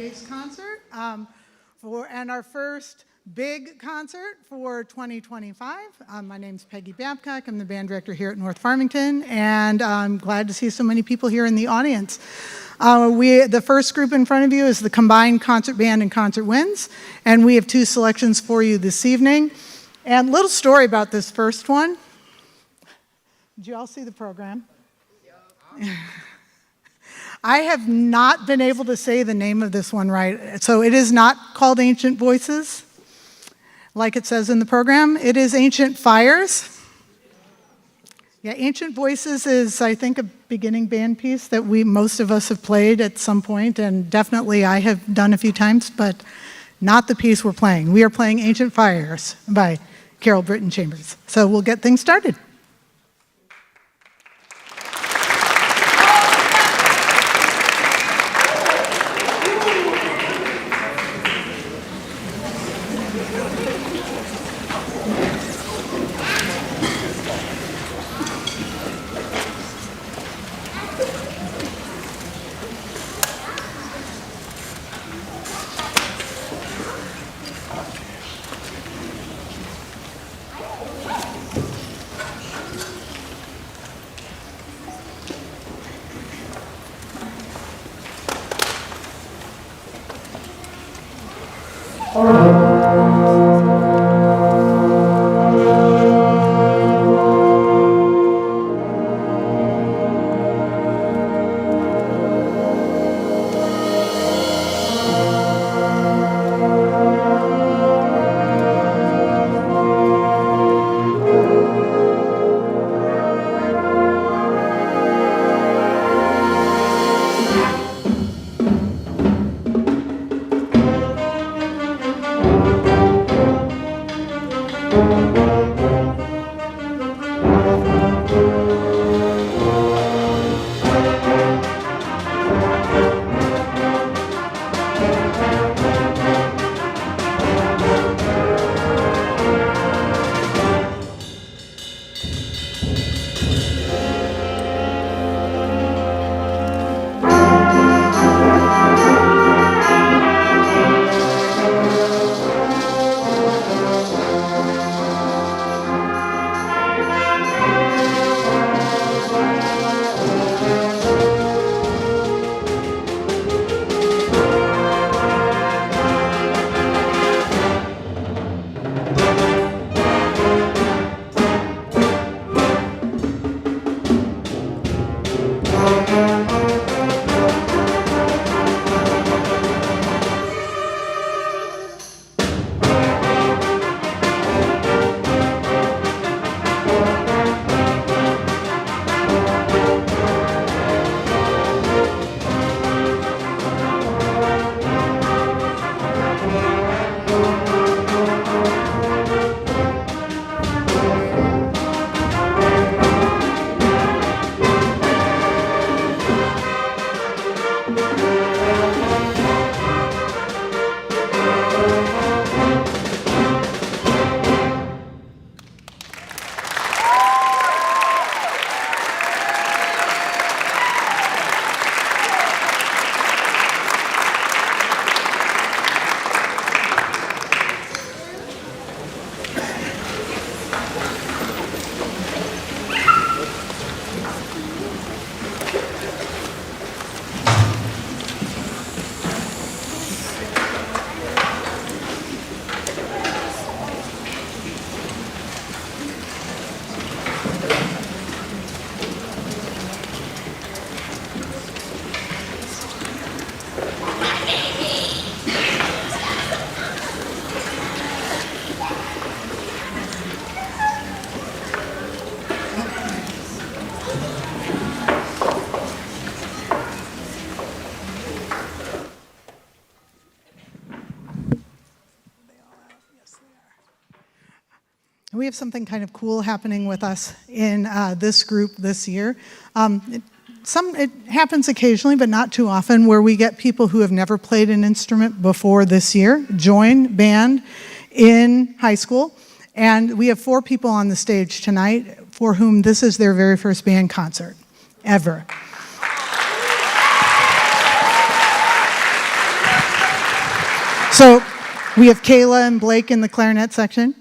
showcase concert and our first big concert for 2025. My name's Peggy Babcock. I'm the band director here at North Farmington, and I'm glad to see so many people here in the audience. The first group in front of you is the combined concert band and concert winds, and we have two selections for you this evening. And a little story about this first one. Did you all see the program? Yeah. I have not been able to say the name of this one right. So it is not called Ancient Voices, like it says in the program. It is Ancient Fires. Yeah, Ancient Voices is, I think, a beginning band piece that most of us have played at some point, and definitely I have done a few times, but not the piece we're playing. We are playing Ancient Fires by Carol Brittin Chambers. So we'll get things started. We have something kind of cool happening with us in this group this year. It happens occasionally, but not too often, where we get people who have never played an instrument before this year join band in high school. And we have 4 people on the stage tonight for whom this is their very first band concert ever. So we have Kayla and Blake in the clarinet section,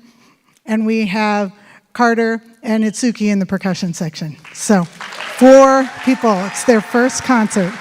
and we have Carter and Itsuki in the percussion section. So 4 people, it's their first concert.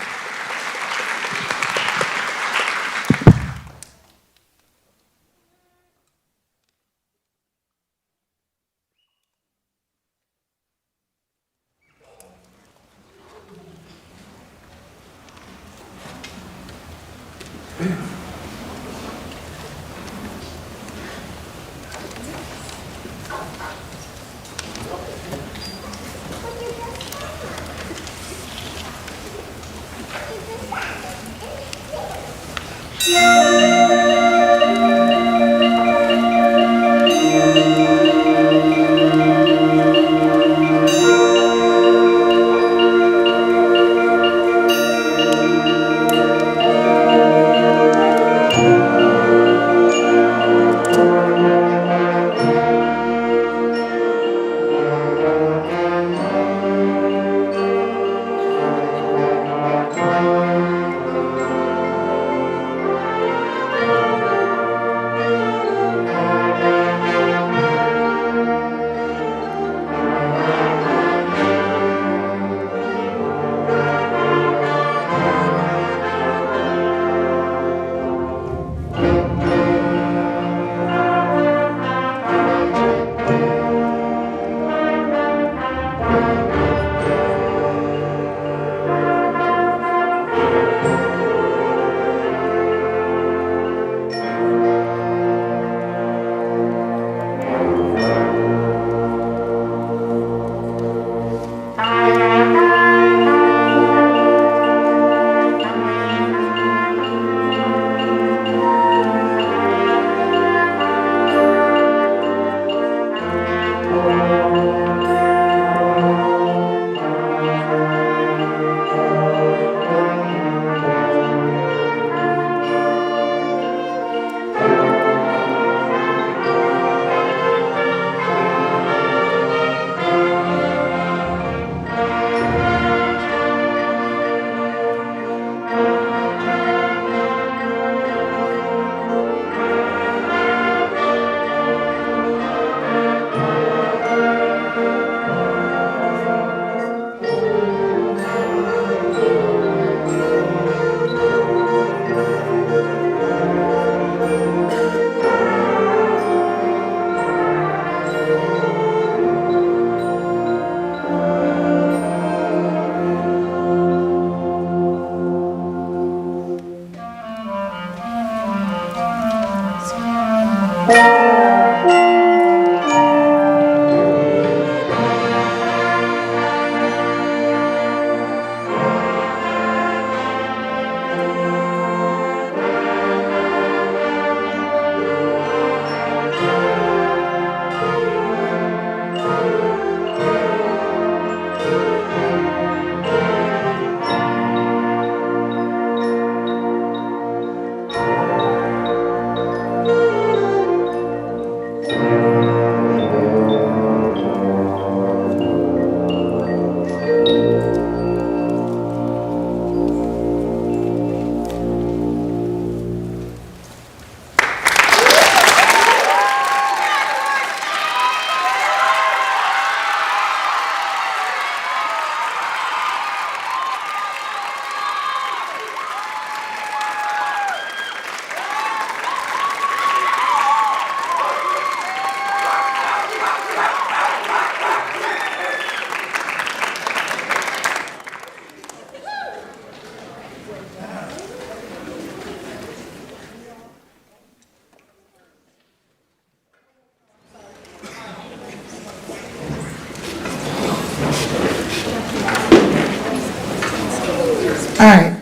All right.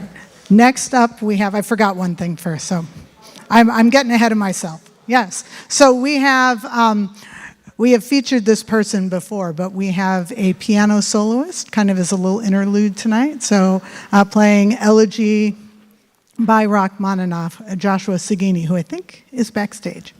Next up, we have, I forgot one thing first, so I'm getting ahead of myself. Yes. So we have featured this person before, but we have a piano soloist, kind of as a little interlude tonight. So playing Elegie by Rachmaninoff, Joshua Sagini, who I think is backstage.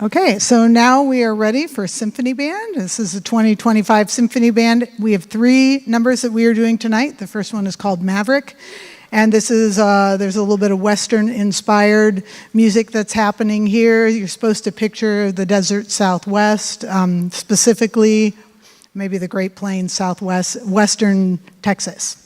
Okay, so now we are ready for Symphony Band. This is the 2025 Symphony Band. We have 3 numbers that we are doing tonight. The first one is called Maverick, and this is there's a little bit of Western-inspired music that's happening here. You're supposed to picture the desert Southwest, specifically maybe the Great Plains Southwest, Western Texas.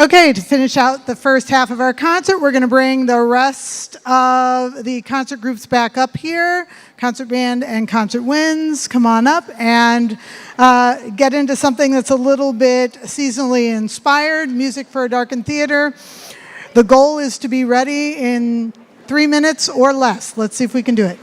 Okay, to finish out the first half of our concert, we're going to bring the rest of the concert groups back up here. Concert band and concert winds, come on up and get into something that's a little bit seasonally inspired, music for a darkened theater. The goal is to be ready in 3 minutes or less. Let's see if we can do it.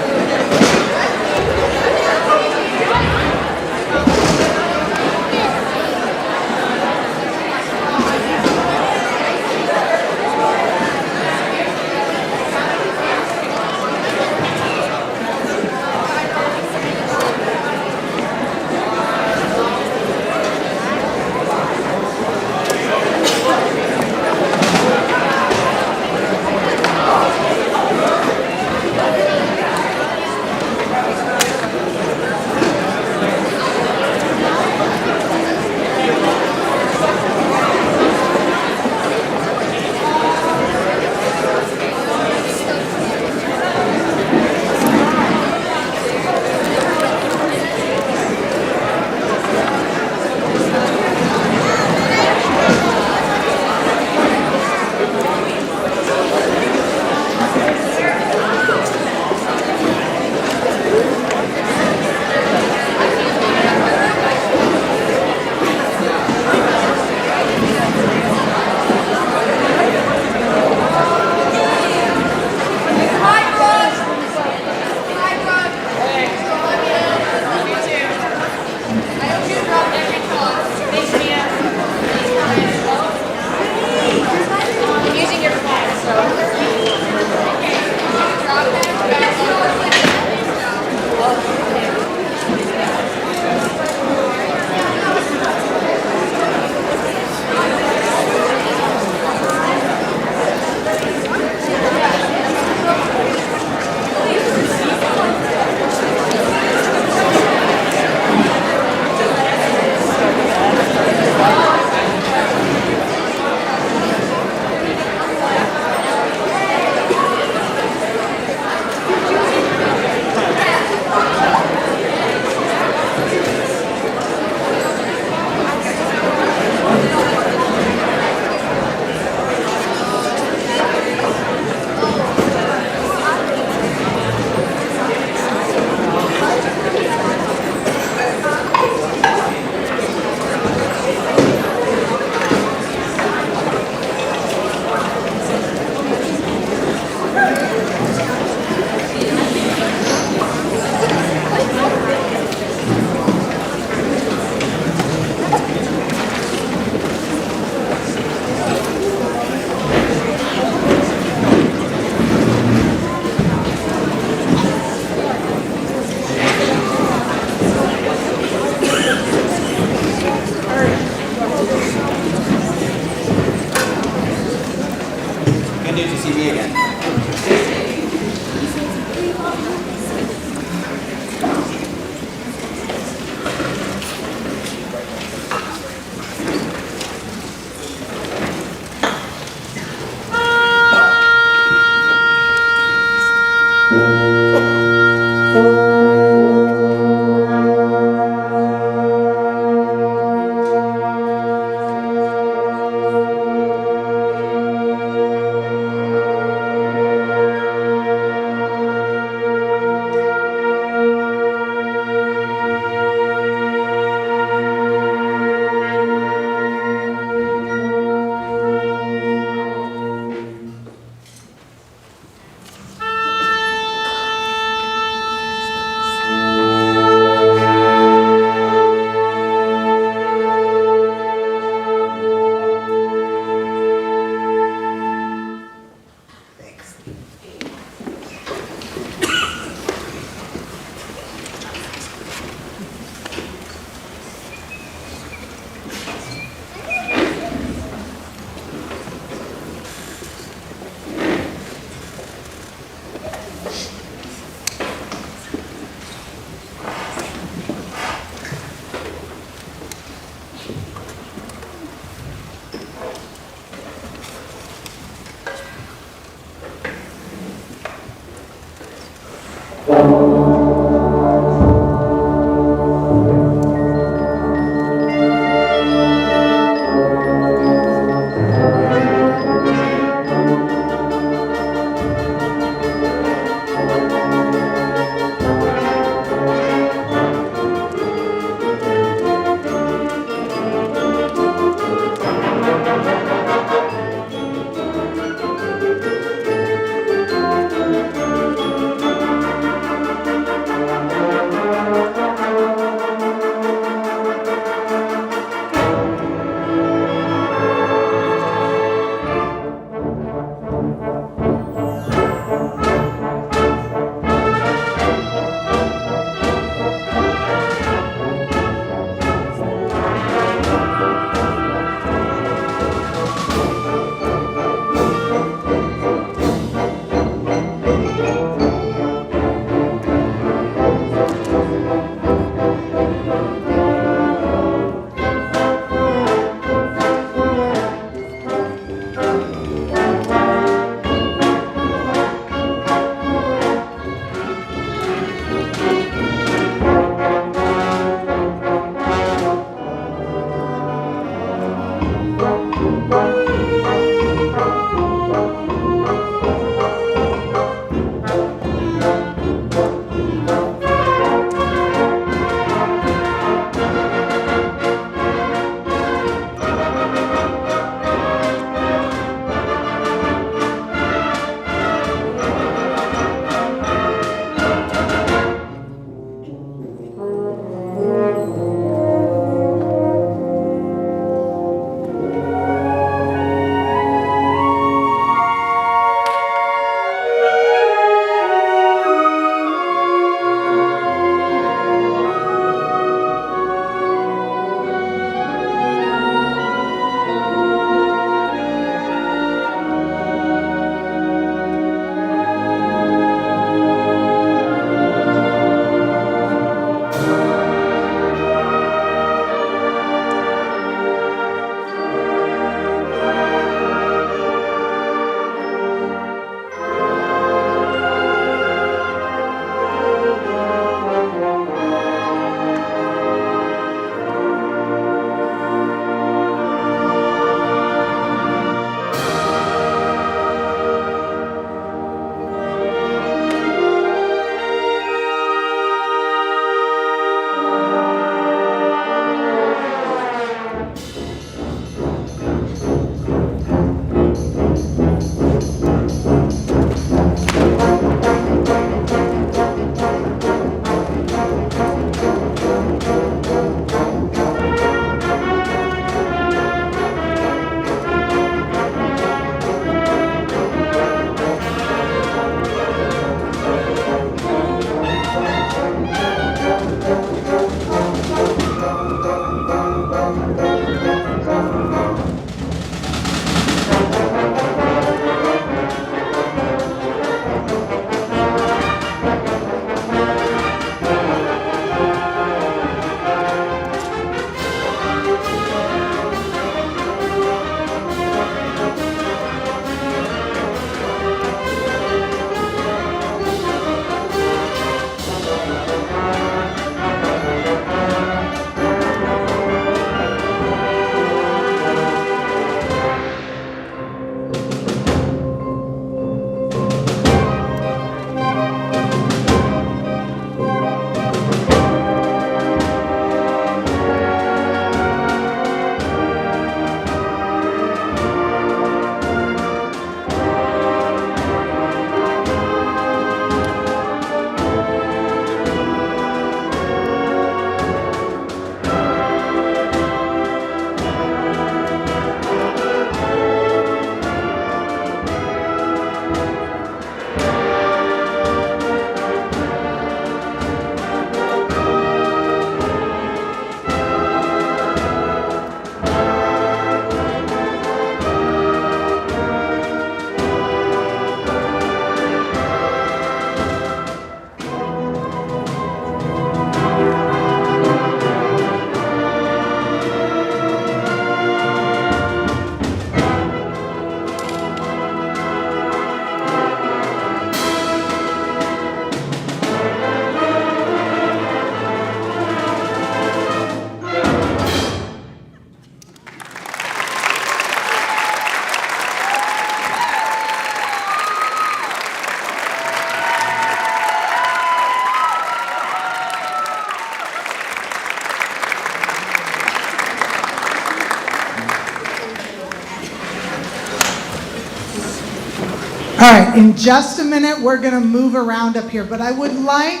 right, in just a minute, we're going to move around up here, but I would like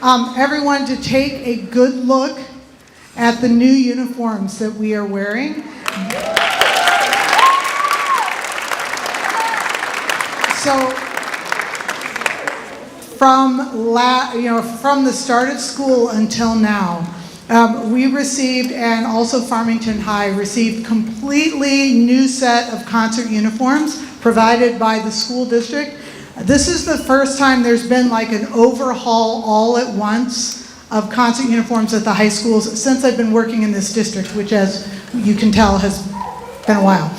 everyone to take a good look at the new uniforms that we are wearing. So, from the start of school until now, we received, and also Farmington High received, completely new set of concert uniforms provided by the school district. This is the first time there's been like an overhaul all at once of concert uniforms at the high schools since I've been working in this district, which, as you can tell, has been a while.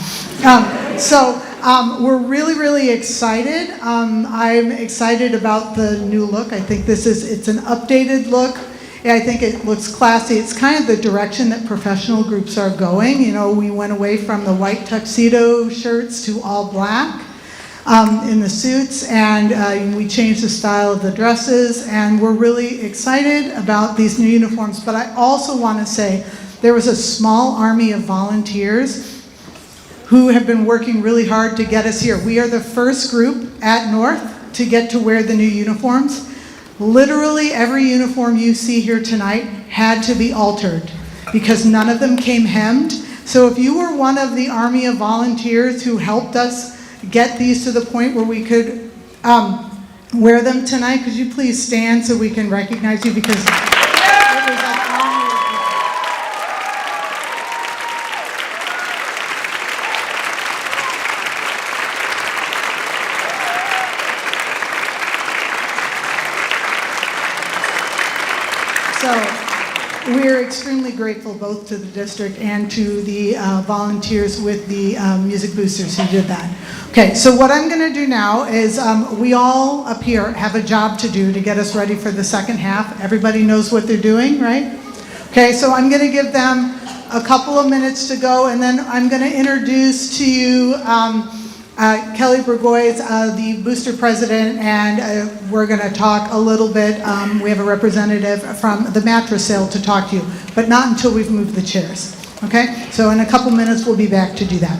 We're really, really excited. I'm excited about the new look. I think it's an updated look. I think it looks classy. It's kind of the direction that professional groups are going. You know, we went away from the white tuxedo shirts to all black in the suits, and we changed the style of the dresses, and we're really excited about these new uniforms. But I also want to say there was a small army of volunteers who have been working really hard to get us here. We are the first group at North to get to wear the new uniforms. Literally every uniform you see here tonight had to be altered because none of them came hemmed. So if you were one of the army of volunteers who helped us get these to the point where we could wear them tonight, could you please stand so we can recognize you, because it was an honor. So we're extremely grateful both to the district and to the volunteers with the music boosters who did that. Okay, so what I'm going to do now is we all up here have a job to do to get us ready for the second half. Everybody knows what they're doing, right? Okay, so I'm going to give them a couple of minutes to go, and then I'm going to introduce to you Kelly Burgoyes, the booster president, and we're going to talk a little bit. We have a representative from the Mattress sale to talk to you, but not until we've moved the chairs. Okay? So in a couple minutes, we'll be back to do that.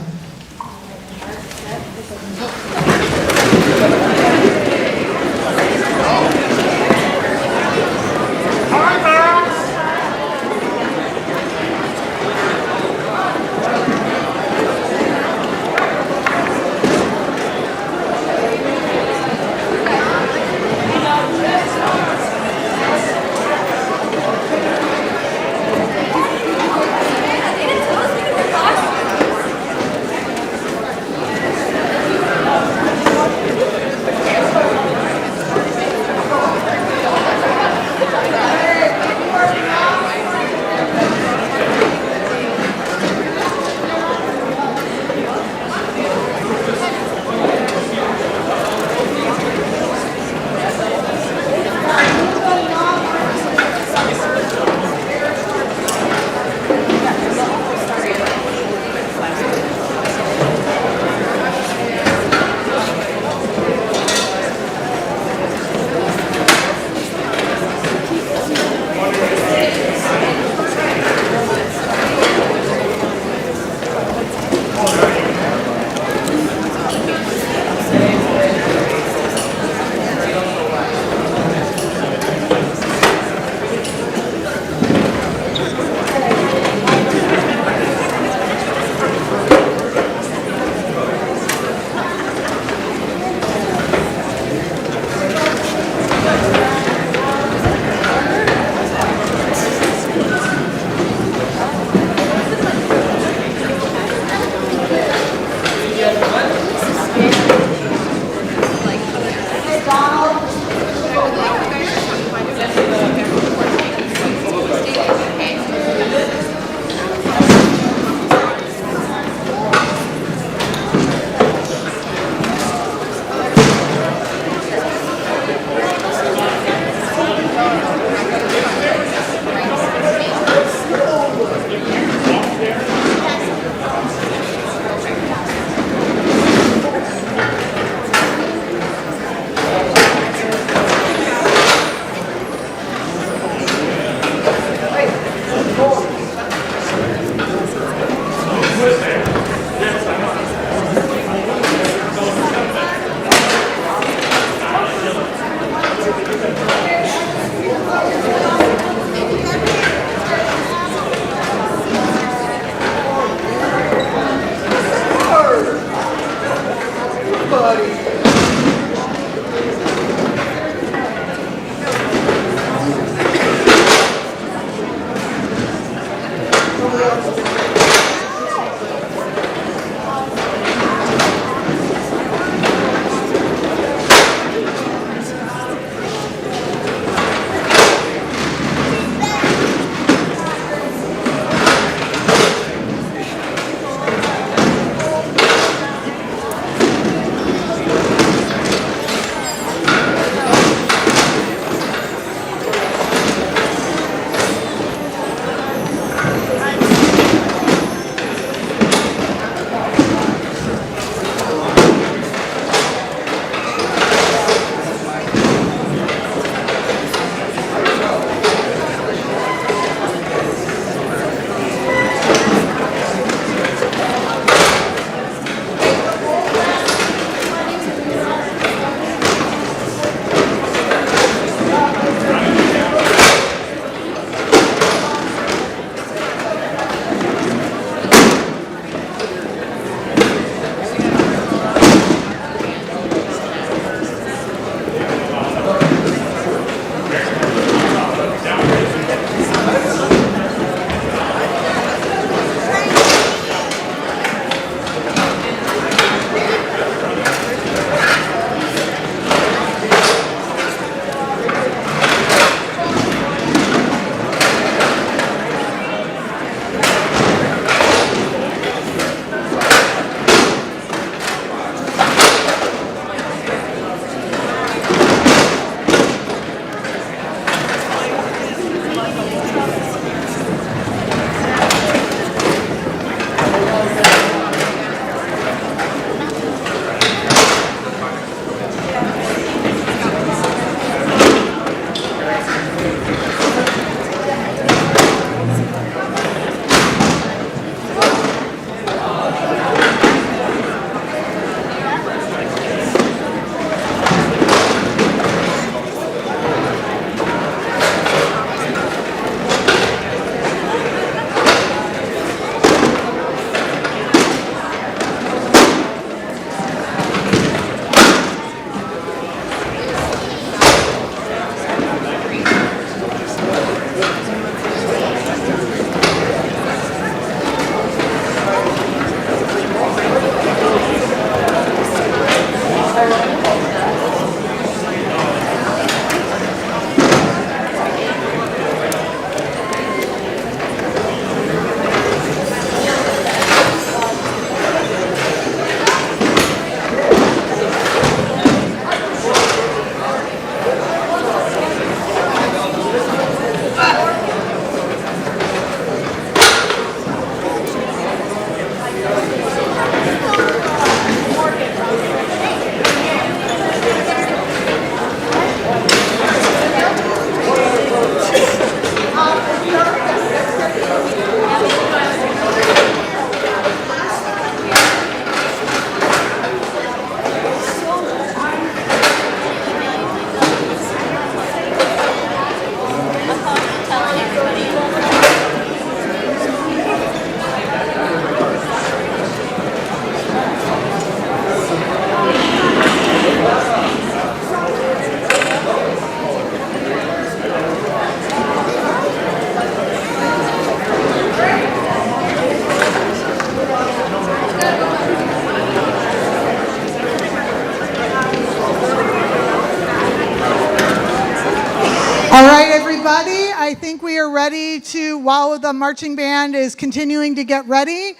All right, everybody, I think we are ready to, while the marching band is continuing to get ready,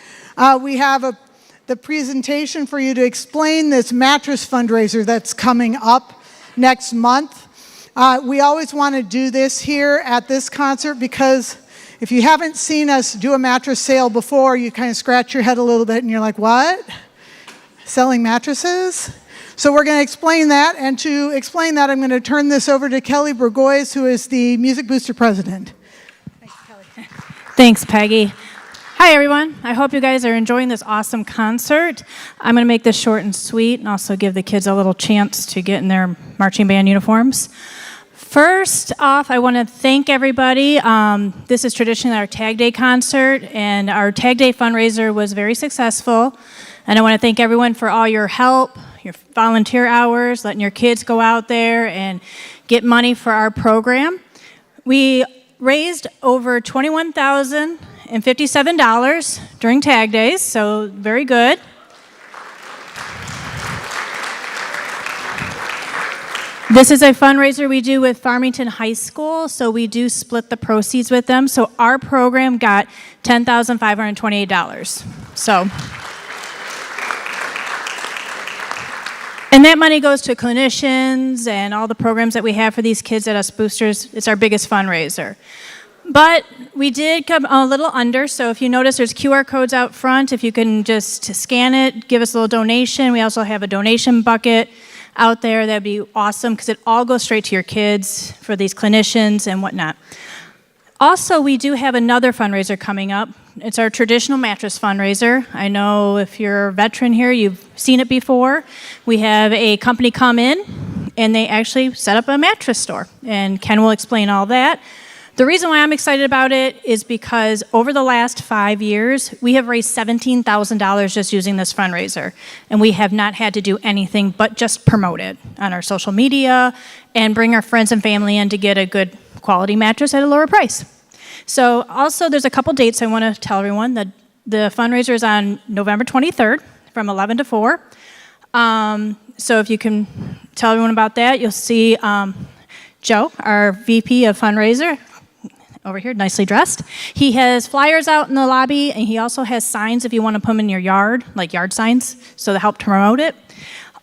we have the presentation for you to explain this mattress fundraiser that's coming up next month. We always want to do this here at this concert because if you haven't seen us do a mattress sale before, you kind of scratch your head a little bit and you're like, what? Selling mattresses? So we're going to explain that, and to explain that, I'm going to turn this over to Kelly Burgoyes, who is the Music Booster President. Thanks, Kelly. Thanks, Peggy. Hi, everyone. I hope you guys are enjoying this awesome concert. I'm going to make this short and sweet and also give the kids a little chance to get in their marching band uniforms. First off, I want to thank everybody. This is traditionally our Tag Day concert, and our Tag Day fundraiser was very successful. And I want to thank everyone for all your help, your volunteer hours, letting your kids go out there and get money for our program. We raised over $21,057 during tag days, so very good. This is a fundraiser we do with Farmington High School, so we do split the proceeds with them. So our program got $10,528. So, and that money goes to clinicians and all the programs that we have for these kids at us boosters. It's our biggest fundraiser. But we did come a little under, so if you notice there's QR codes out front. If you can just scan it, give us a little donation. We also have a donation bucket out there. That'd be awesome because it all goes straight to your kids for these clinicians and whatnot. Also, we do have another fundraiser coming up. It's our traditional mattress fundraiser. I know if you're a veteran here, you've seen it before. We have a company come in and they actually set up a mattress store, and Ken will explain all that. The reason why I'm excited about it is because over the last 5 years, we have raised $17,000 just using this fundraiser, and we have not had to do anything but just promote it on our social media and bring our friends and family in to get a good quality mattress at a lower price. So also there's a couple dates I want to tell everyone. The fundraiser is on November 23rd from 11 to 4. So if you can tell everyone about that, you'll see Joe, our VP of fundraiser, over here, nicely dressed. He has flyers out in the lobby, and he also has signs if you want to put them in your yard, like yard signs, so to help promote it.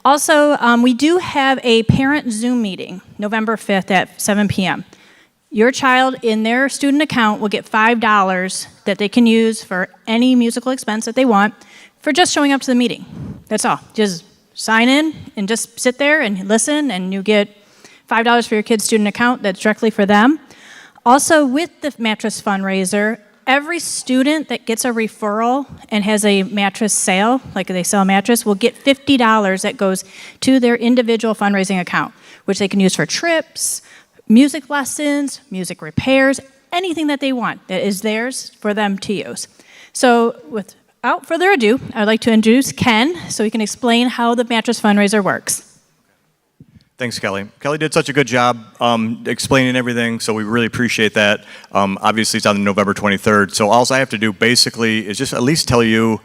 Also, we do have a parent Zoom meeting, November 5th at 7 p.m. Your child in their student account will get $5 that they can use for any musical expense that they want for just showing up to the meeting. That's all. Just sign in and just sit there and listen, and you get $5 for your kid's student account that's directly for them. Also, with the mattress fundraiser, every student that gets a referral and has a mattress sale, like they sell a mattress, will get $50 that goes to their individual fundraising account, which they can use for trips, music lessons, music repairs, anything that they want that is theirs for them to use. So without further ado, I'd like to introduce Ken so he can explain how the mattress fundraiser works. Thanks, Kelly. Kelly did such a good job explaining everything, so we really appreciate that. Obviously, it's on November 23rd, so all I have to do basically is just at least tell you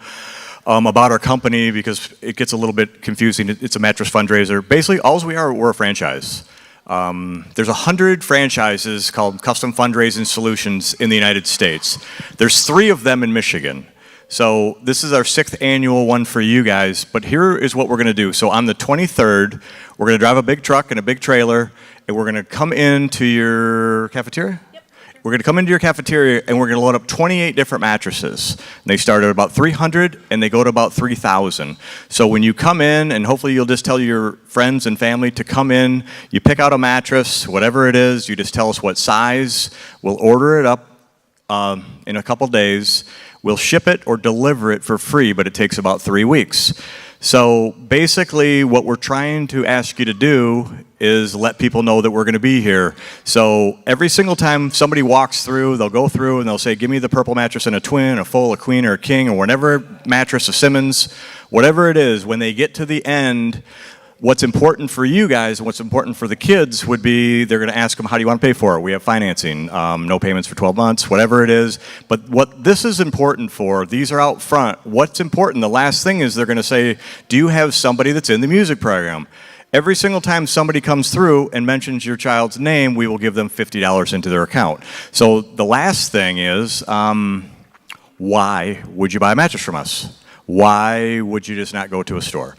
about our company, because it gets a little bit confusing. It's a mattress fundraiser. Basically, we're a franchise. There's 100 franchises called Custom Fundraising Solutions in the United States. There's 3 of them in Michigan. So this is our 6th annual one for you guys, but here is what we're going to do. So on the 23rd, we're going to drive a big truck and a big trailer, and we're going to come into your cafeteria? Yep. We're going to come into your cafeteria, and we're going to load up 28 different mattresses. And they start at about 300, and they go to about 3,000. So when you come in, and hopefully you'll just tell your friends and family to come in, you pick out a mattress, whatever it is, you just tell us what size. We'll order it up in a couple days. We'll ship it or deliver it for free, but it takes about 3 weeks. So basically what we're trying to ask you to do is let people know that we're going to be here. So every single time somebody walks through, they'll go through and they'll say, give me the purple mattress in a twin, a full, a queen, or a king, or whatever mattress, a Simmons, whatever it is. When they get to the end, what's important for you guys, what's important for the kids would be they're going to ask them, how do you want to pay for it? We have financing, no payments for 12 months, whatever it is. But what this is important for, these are out front. What's important, the last thing is they're going to say, do you have somebody that's in the music program? Every single time somebody comes through and mentions your child's name, we will give them $50 into their account. So the last thing is, why would you buy a mattress from us? Why would you just not go to a store?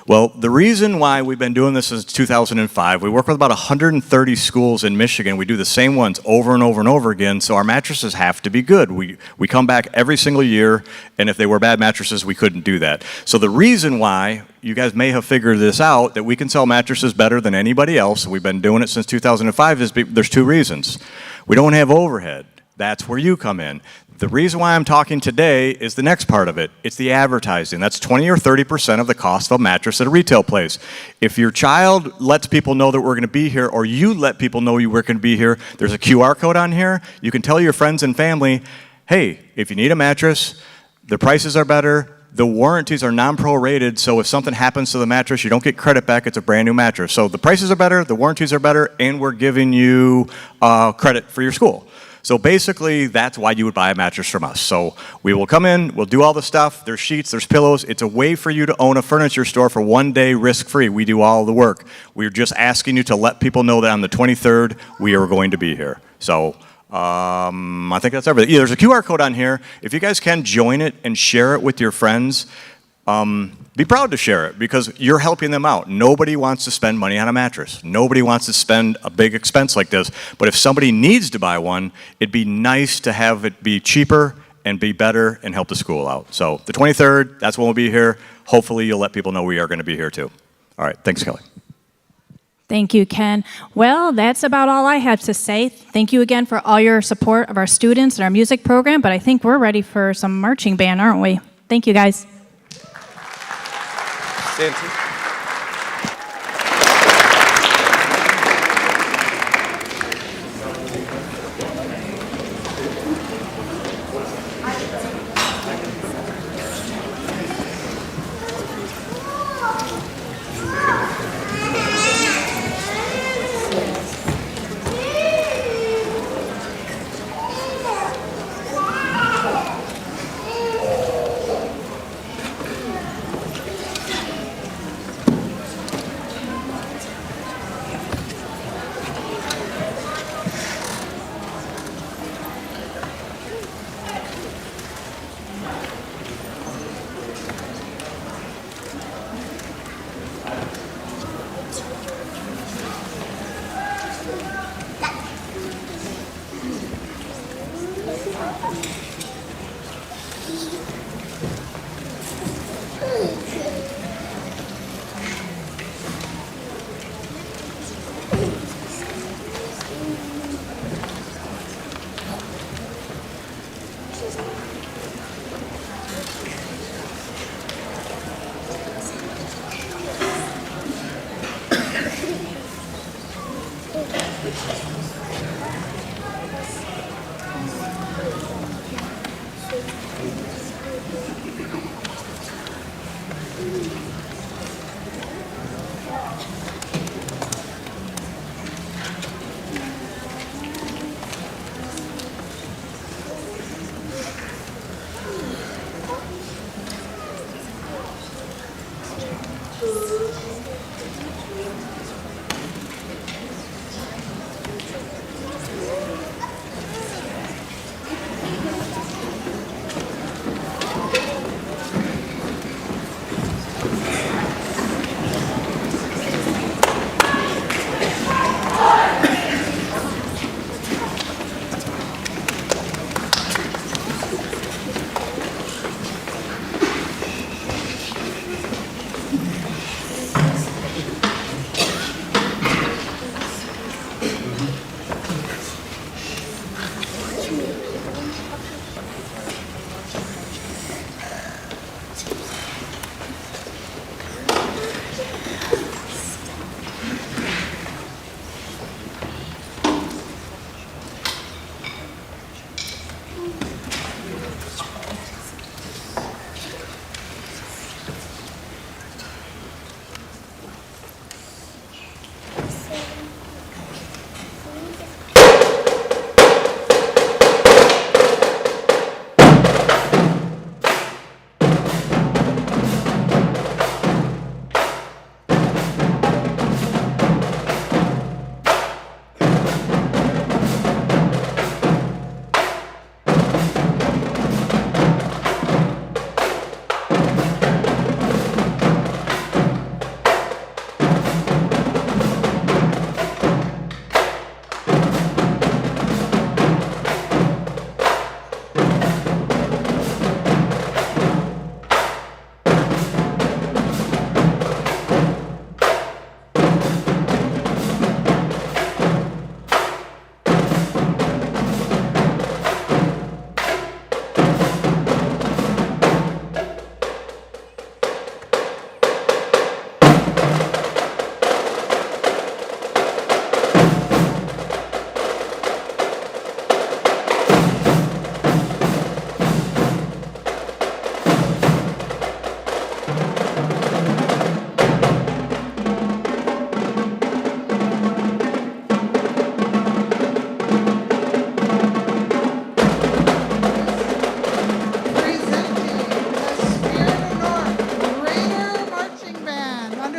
Well, the reason why we've been doing this since 2005, we work with about 130 schools in Michigan. We do the same ones over and over and over again, so our mattresses have to be good. We come back every single year, and if they were bad mattresses, we couldn't do that. So the reason why, you guys may have figured this out, that we can sell mattresses better than anybody else, we've been doing it since 2005, is there's 2 reasons. We don't have overhead. That's where you come in. The reason why I'm talking today is the next part of it. It's the advertising. That's 20 or 30% of the cost of a mattress at a retail place. If your child lets people know that we're going to be here, or you let people know you were going to be here, there's a QR code on here. You can tell your friends and family, hey, if you need a mattress, the prices are better, The warranties are non-prorated, so if something happens to the mattress, you don't get credit back. It's a brand new mattress. So the prices are better, the warranties are better, and we're giving you credit for your school. So basically, that's why you would buy a mattress from us. So we will come in, we'll do all the stuff. There's sheets, there's pillows. It's a way for you to own a furniture store for one day risk-free. We do all the work. We're just asking you to let people know that on the 23rd, we are going to be here. So I think that's everything. Yeah, there's a QR code on here. If you guys can join it and share it with your friends, be proud to share it because you're helping them out. Nobody wants to spend money on a mattress. Nobody wants to spend a big expense like this. But if somebody needs to buy one, it'd be nice to have it be cheaper and be better and help the school out. So the 23rd, that's when we'll be here. Hopefully you'll let people know we are going to be here too. All right, thanks, Kelly. Thank you, Ken. Well, that's about all I have to say. Thank you again for all your support of our students and our music program, but I think we're ready for some marching band, aren't we? Thank you, guys. Santi.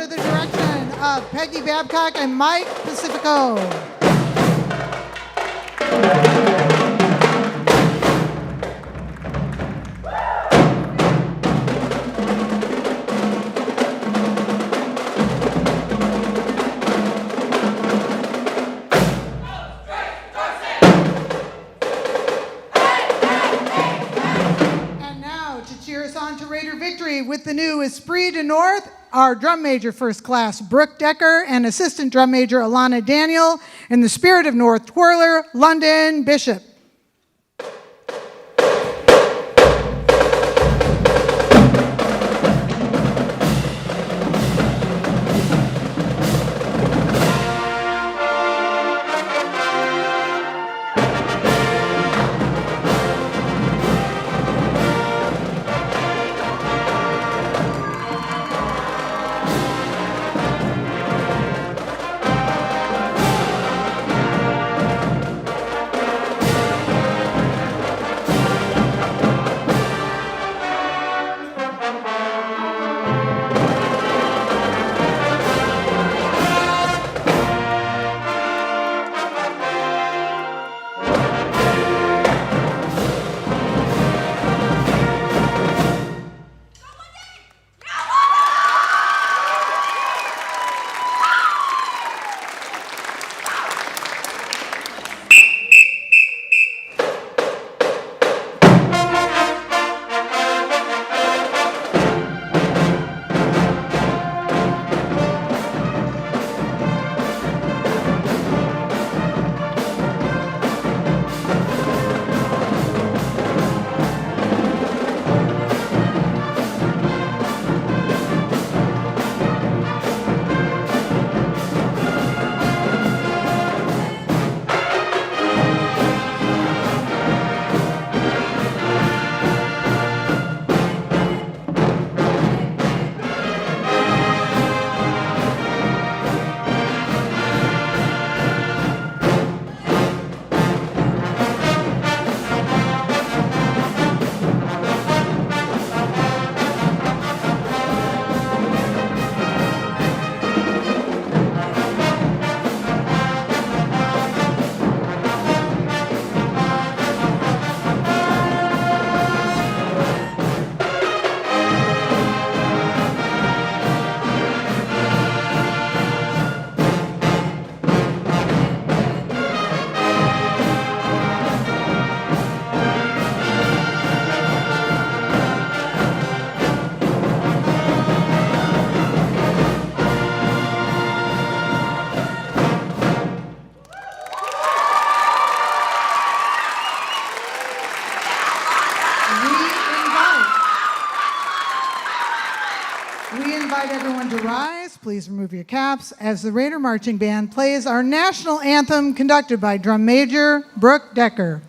under the direction of Peggy Babcock and Mike Pacifico. With the new Esprit de North, our drum major first class, Brooke Decker, and assistant drum major, Alana Daniel, and the Spirit of North twirler, London Bishop. Please remove your caps as the Raider Marching Band plays our national anthem conducted by drum major Brooke Decker.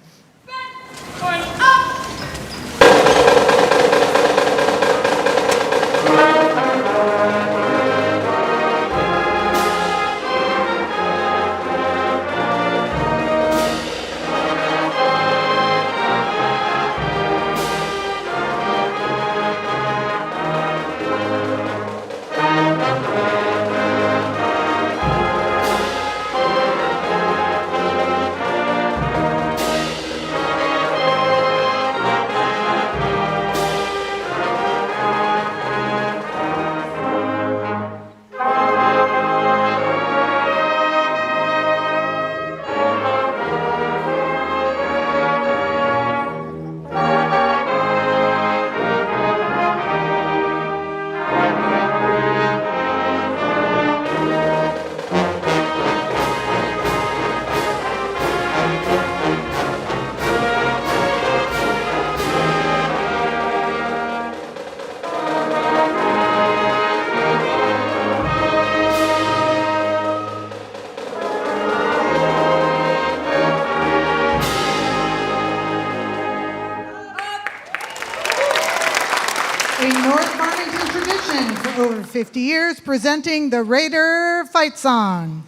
North Farmington tradition for over 50 years, presenting the Raider Fight Song.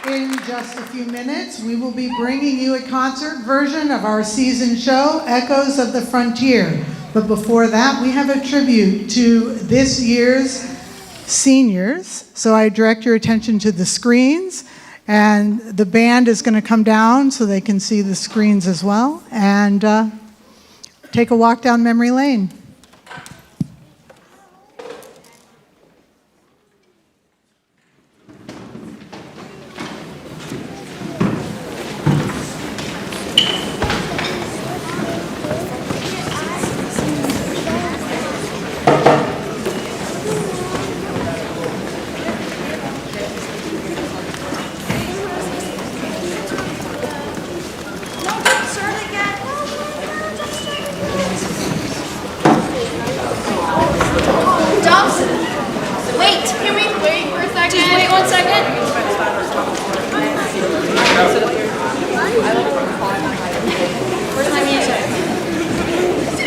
In just a few minutes, we will be bringing you a concert version of our season show, Echoes of the Frontier. But before that, we have a tribute to this year's seniors. So I direct your attention to the screens, and the band is going to come down so they can see the screens as well, and take a walk down memory lane.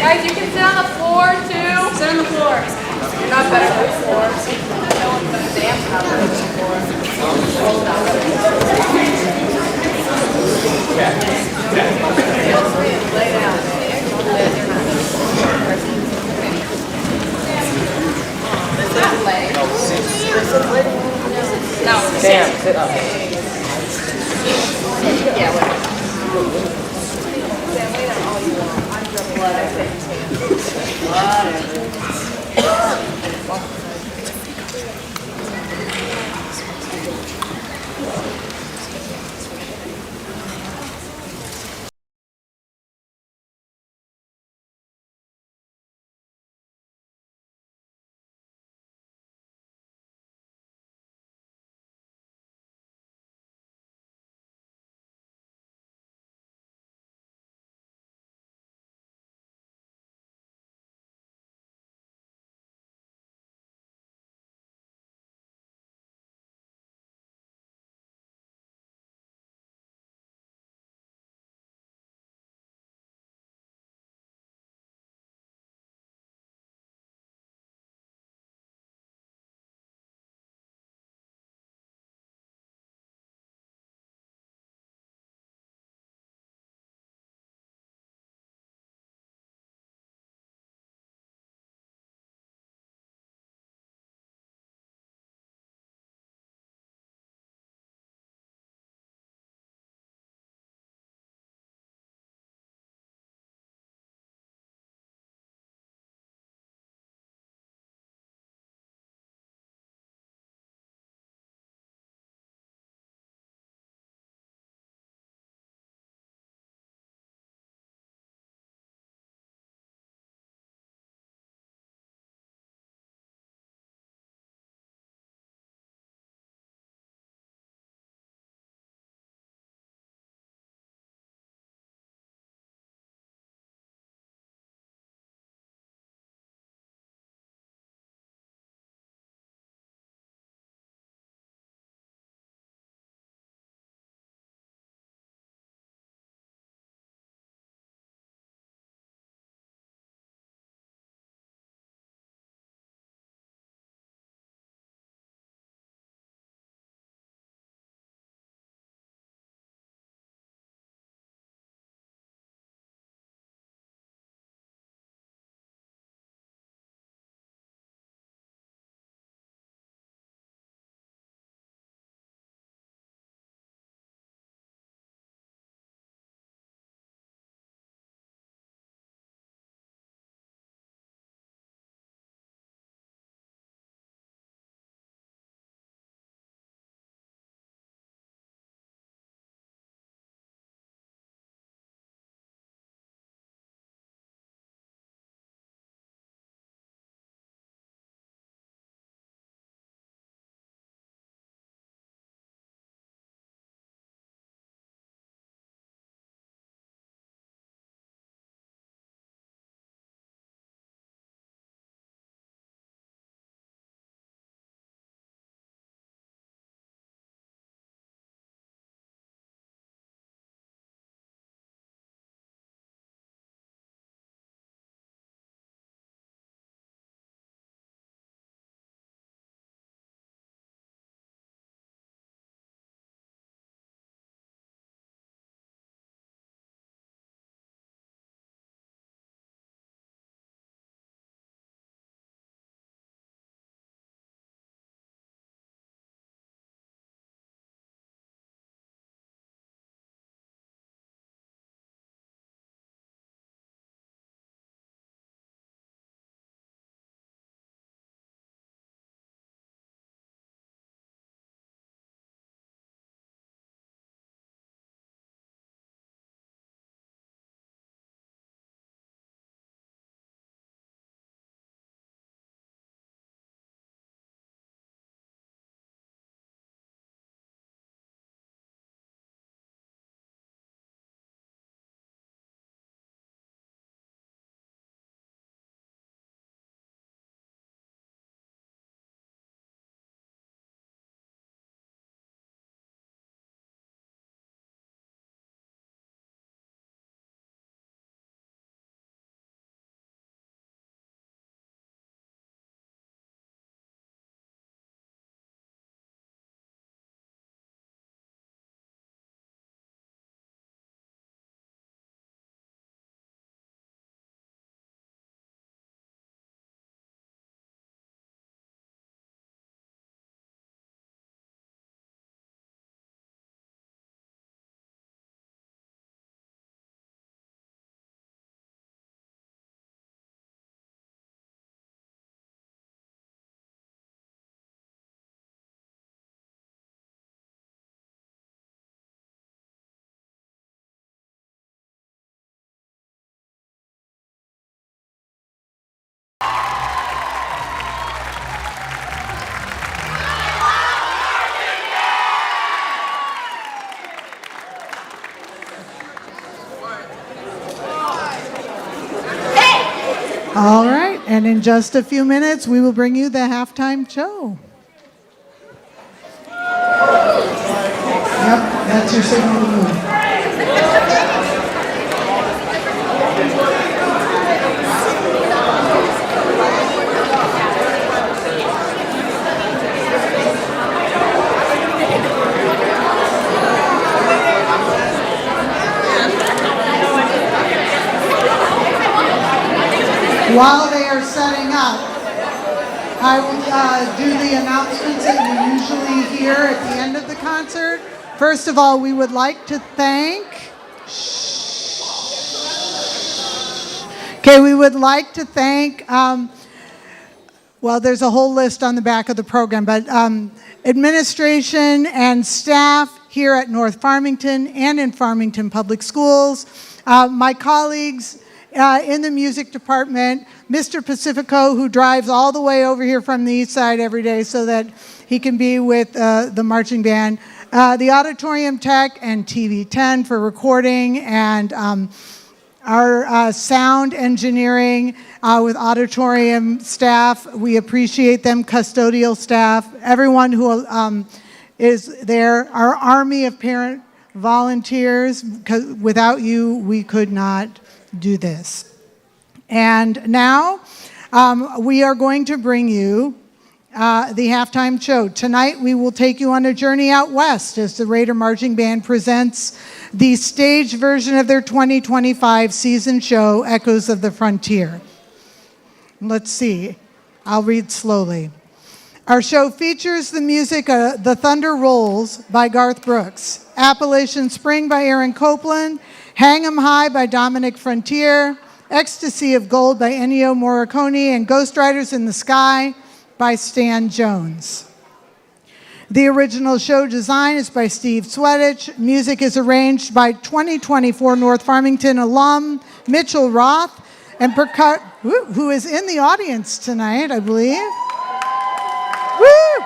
Guys, you can sit on the floor too. Sit on the floor. You're not better than the floor. No one's gonna dance out on the floor. Lay down. No, stand. Sit up. Yeah, whatever. Whatever. And in just a few minutes, we will bring you the halftime show. Yep, that's your signal to move. While they are setting up, I will do the announcements that you usually hear at the end of the concert. First of all, we would like to thank... Okay, we would like to thank... well, there's a whole list on the back of the program, but administration and staff here at North Farmington and in Farmington Public Schools, my colleagues in the music department, Mr. Pacifico, who drives all the way over here from the east side every day so that he can be with the marching band, the auditorium tech and TV 10 for recording, and our sound engineering with auditorium staff. We appreciate them, custodial staff, everyone who is there, our army of parent volunteers, because without you, we could not do this. And now we are going to bring you the halftime show. Tonight we will take you on a journey out west as the Raider Marching Band presents the staged version of their 2025 season show, Echoes of the Frontier. Let's see, I'll read slowly. Our show features the music The Thunder Rolls by Garth Brooks, Appalachian Spring by Aaron Copland, Hang 'em High by Dominic Frontier, Ecstasy of Gold by Ennio Morricone, and Ghost Riders in the Sky by Stan Jones. The original show design is by Steve Swedich. Music is arranged by 2024 North Farmington alum Mitchell Roth, and who is in the audience tonight, I believe. Woo!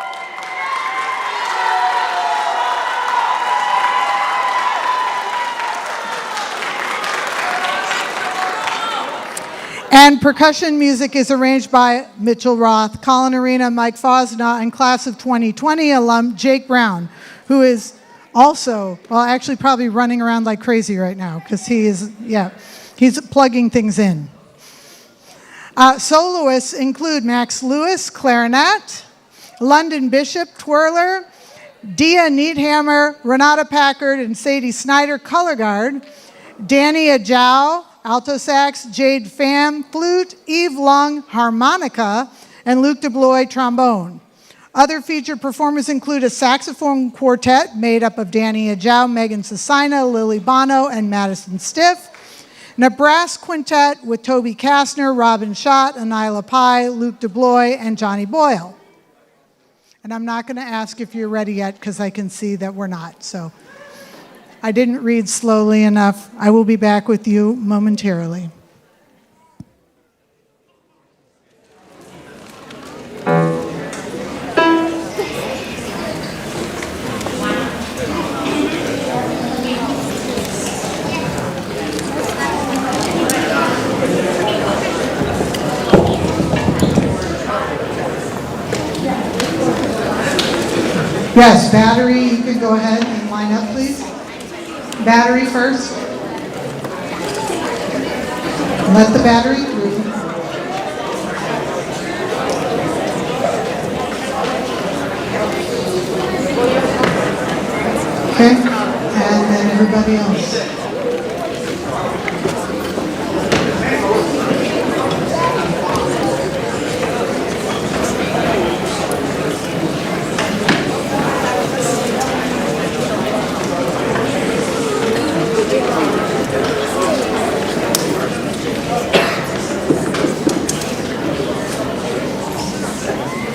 And percussion music is arranged by Mitchell Roth, Colin Arena, Mike Fosna, and class of 2020 alum Jake Brown, who is also, well, actually probably running around like crazy right now because he's plugging things in. Soloists include Max Lewis, clarinet, London Bishop, twirler, Dia Needhammer, Renata Packard, and Sadie Snyder, color guard, Danny Ajao, alto sax, Jade Pham, flute, Eve Lung, harmonica, and Luke DeBlois, trombone. Other featured performers include a saxophone quartet made up of Danny Ajao, Megan Cesina, Lily Bono, and Madison Stiff, and a brass quintet with Toby Kastner, Robin Schott, Anila Pai, Luke DeBlois, and Johnny Boyle. And I'm not going to ask if you're ready yet because I can see that we're not, so I didn't read slowly enough. I will be back with you momentarily. Yes, battery, you can go ahead and line up, please. Battery first. Let the battery through. Okay, and then everybody else.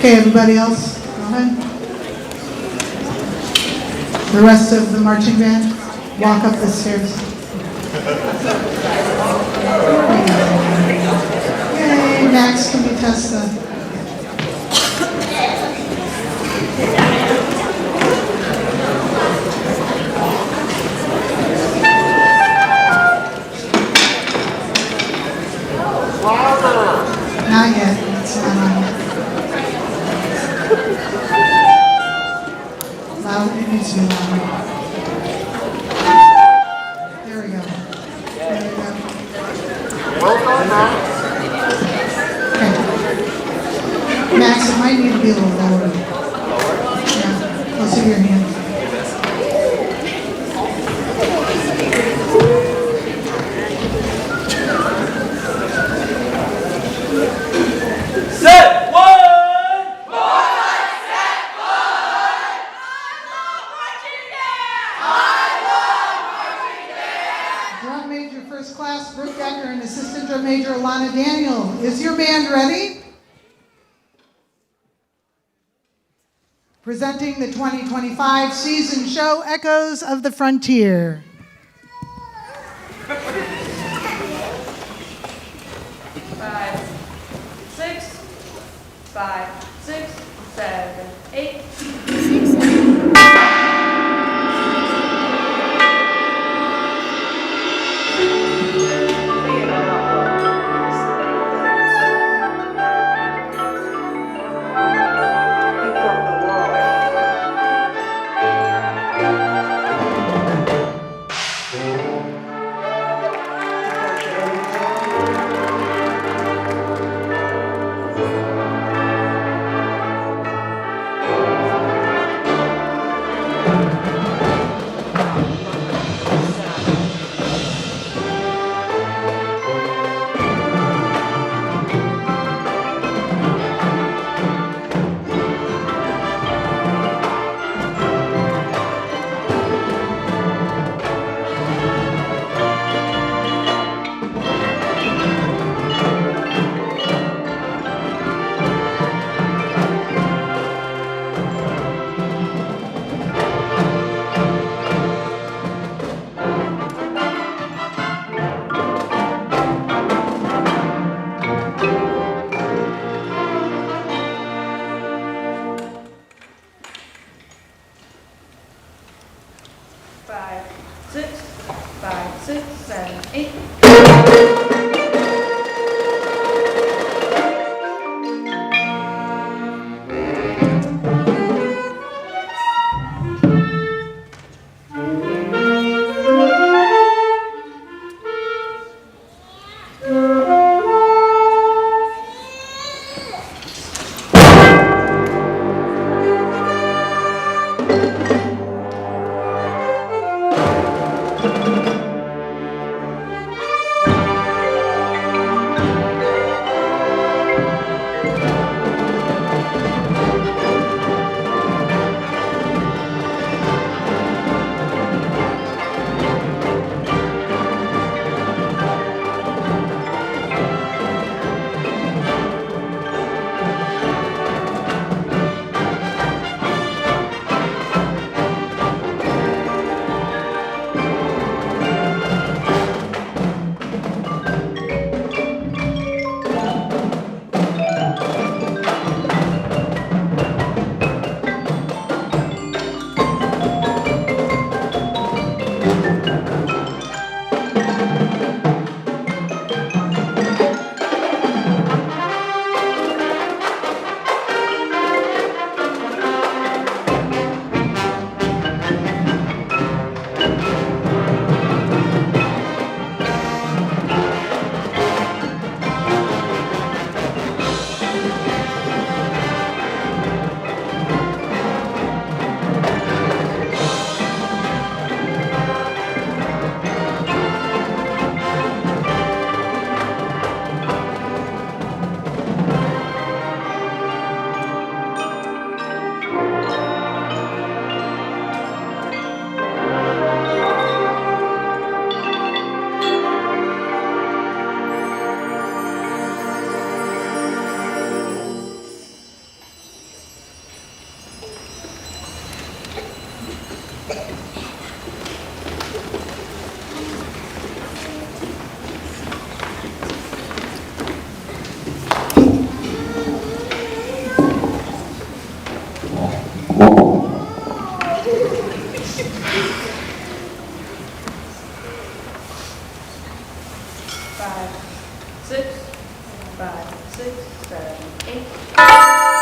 Okay, everybody else, go ahead. The rest of the marching band, walk up the stairs. Yay, Max, can we test the... Not yet. loud. It needs to be louder. There we go. There we go. Okay. Max, it might need to be a little lower. Yeah. Let's see your hand. Set one! Drum major first class Brooke and assistant drum major Alana Daniel. Is your band ready? Presenting the 2025 season show Echoes of the Frontier. 5, 6, 5, 6, 7, 8.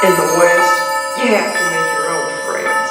In the West, you have to make your own friends.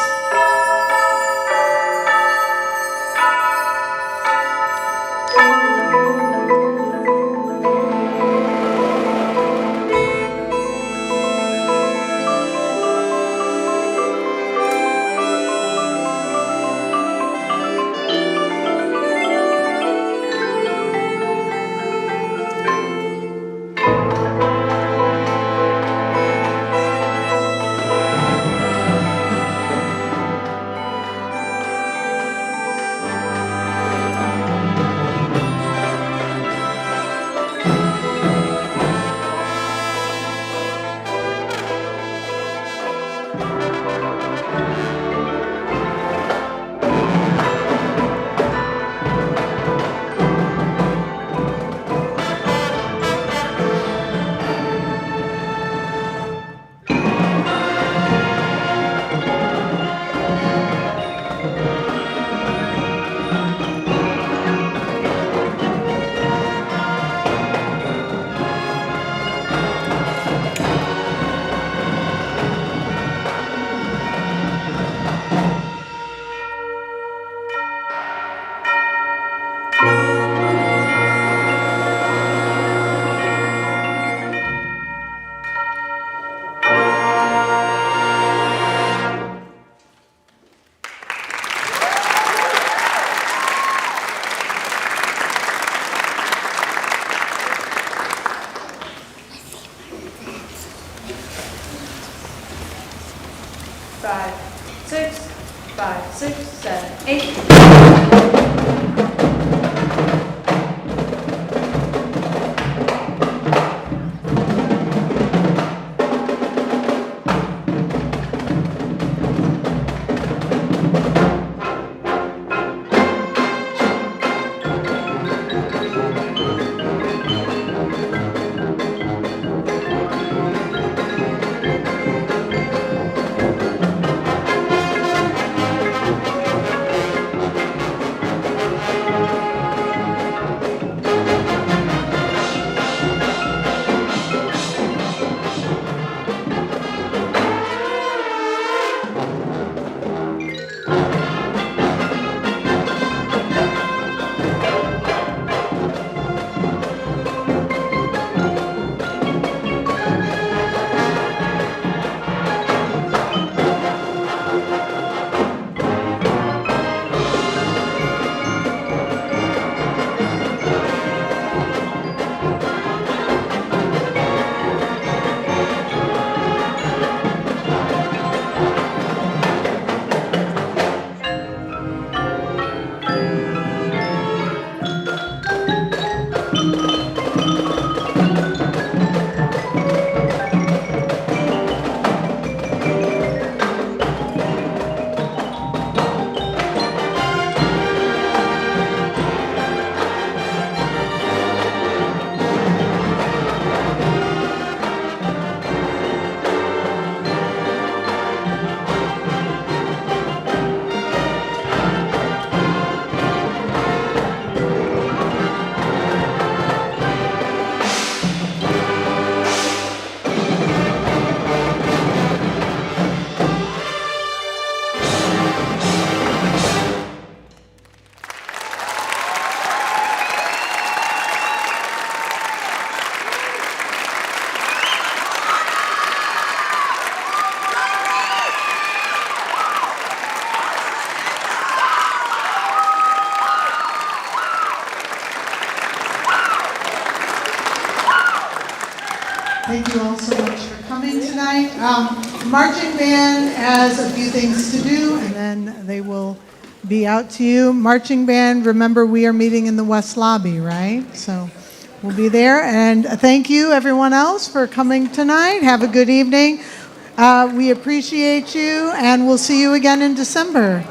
5, 6, 7, 8. Thank you all so much for coming tonight. Marching band has a few things to do, and then they will be out to you. Marching band, remember we are meeting in the West Lobby, right? So we'll be there. And thank you, everyone else, for coming tonight. Have a good evening. We appreciate you, and we'll see you again in December.